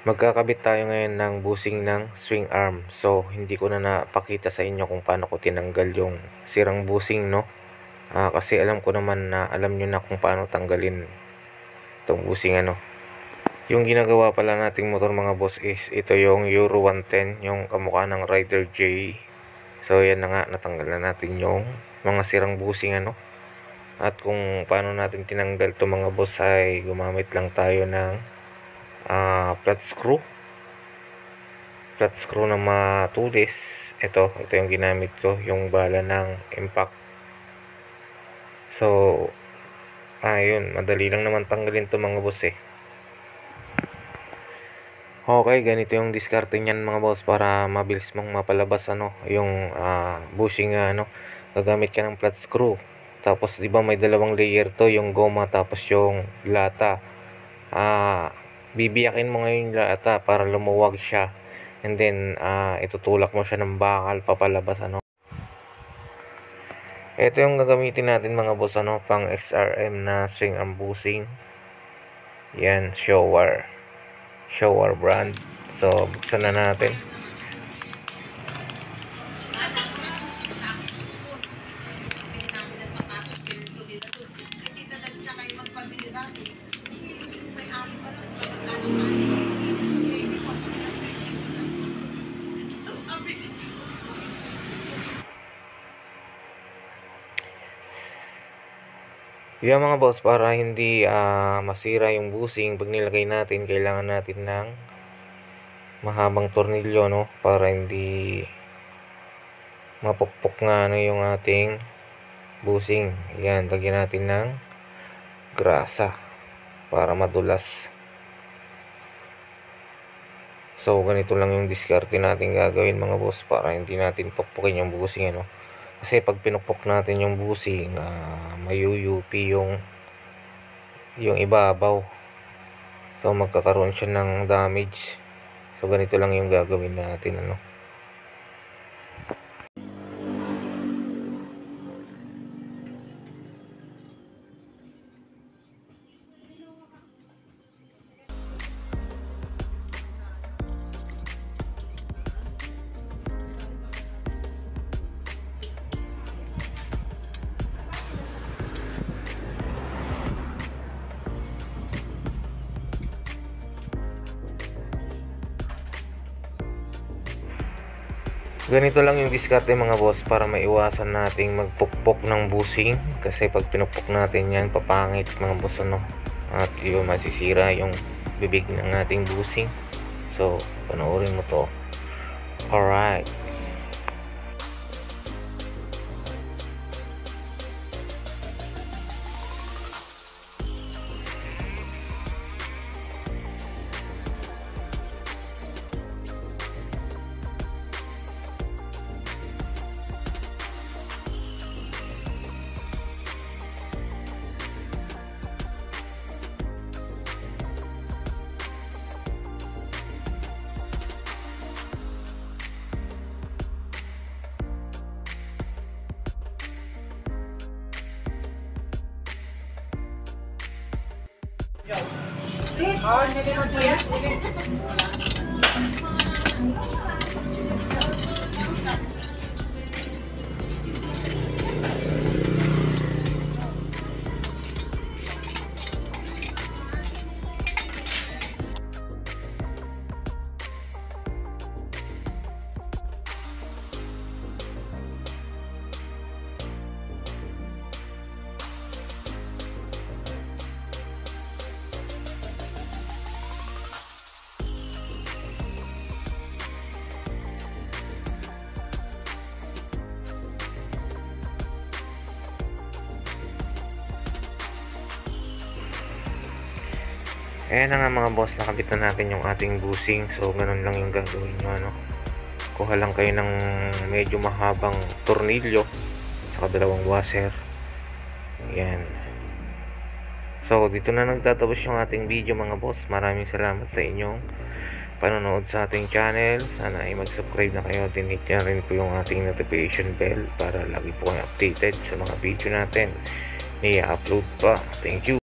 Magkakabit tayo ngayon ng busing ng swing arm. So, hindi ko na napakita sa inyo kung paano ko tinanggal yung sirang busing, no? Kasi alam ko naman na alam nyo na kung paano tanggalin itong busing, ano. Yung ginagawa pala nating motor mga boss is ito yung Euro 110, yung kamukha ng Rider J. So, yan na nga, natanggal na natin yung mga sirang busing, ano. At kung paano natin tinanggal to mga boss ay gumamit lang tayo ng flat screw na matulis. Ito yung ginamit ko, yung bala ng impact. So ayun, madali lang naman tanggalin to mga boss eh. Okay, ganito yung diskarte niyan mga boss para mabilis mong mapalabas yung bushing. Gagamit ka ng flat screw, tapos di ba may dalawang layer to, yung goma tapos yung lata. Bibiyakin mo ngayon yung lata para lumuwag siya, and then itutulak mo siya ng bakal papalabas. Ito yung gagamitin natin mga boss, pang XRM na swing arm bushing. Yan, Showa brand. So buksan na natin. Yan mga boss, para hindi masira yung busing pag nilagay natin, kailangan natin ng mahabang tornilyo, no, para hindi mapukpok nga yung ating busing. Yan, lagyan natin ng grasa para madulas. So ganito lang yung diskarte natin gagawin mga boss para hindi natin pukpukin yung busing, kasi pag pinukpok natin yung busing, mayuyupi yung ibabaw. So magkakaroon siya ng damage. So ganito lang yung gagawin natin, Ganito lang yung diskarte mga boss para maiwasan nating magpukpok ng busing, kasi pag pinupok natin yan papangit mga boss, at yun, masisira yung bibig ng ating busing. So panoorin mo to. Alright. Ayan na nga mga boss, nakabit na natin yung ating busing. So ganun lang yung gagawin nyo, kuha lang kayo ng medyo mahabang tornilyo saka dalawang washer. Ayan. So dito na nagtatapos yung ating video mga boss. Maraming salamat sa inyong panonood sa ating channel. Sana ay mag-subscribe na kayo, tinhit na rin po yung ating notification bell para lagi po kayo updated sa mga video natin i-upload pa. Thank you.